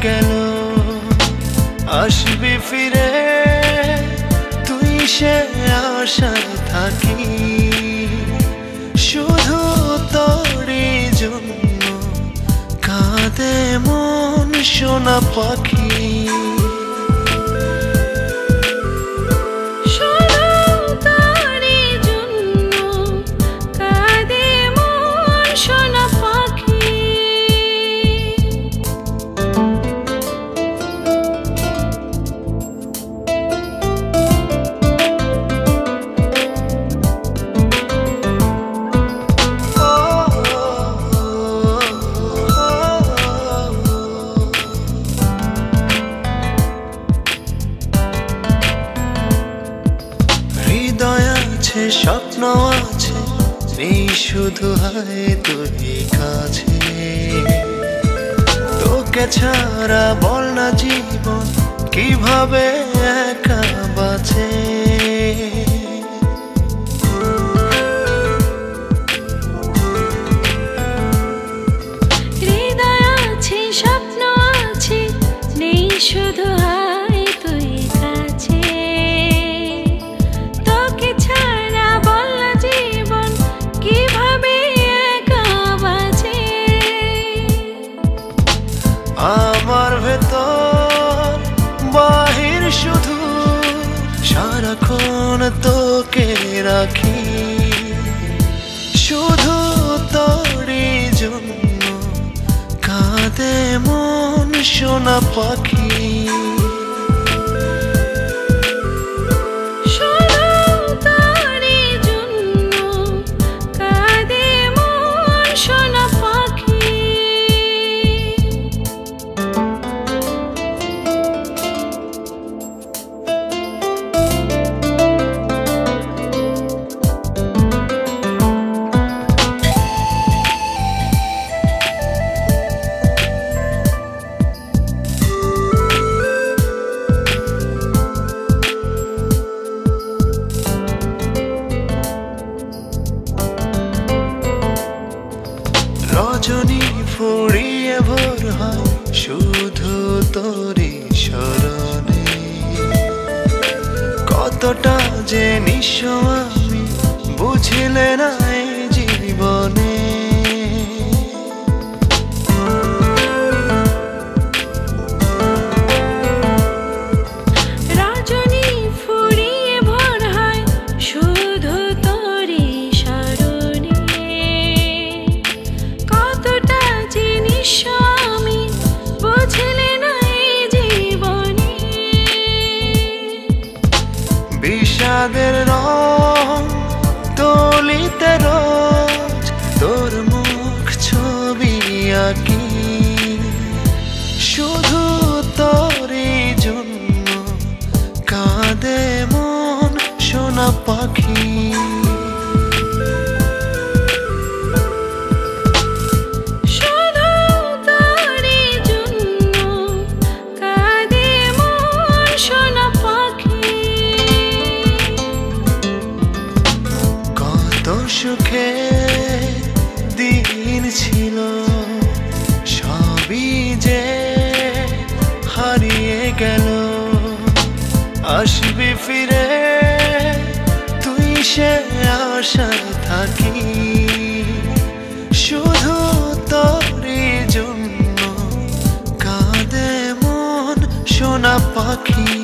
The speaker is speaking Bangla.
গেল আসবি ফিরে তুই সে আশায় থাকি শুধু তোরই জন্য কাঁদে মন সোনা পাখি স্বপ্ন আছে নেই শুধু হায় তুই কাছে তোকে ছাড়া বল না জীবন কিভাবে একা বাঁচে হৃদয় আছে স্বপ্ন আছে নেই শুধু হায় তুই কাছে আমার ভেতর বাহির শুধু সারাক্ষণ তোকে রাখি শুধু তোরই জন্য কাঁদে মন সোনা পাখি রজনী ফুরিয়ে ভোর হয় শুধু তোরই স্মরণে কতটা যে নিঃস্ব আমি বুঝিলে না এই জীবনে বিষাদের রং তলিতে রোজ তোর মুখ ছবি আঁকি শুধু তোরই জন্য কাঁদে মন সোনা পাখি সুখে দিন ছিল সবই যে হারিয়ে গেল আসবি ফিরে তুই সে আশায় থাকি শুধু তোরই জন্য কাঁদে মন সোনা পাখি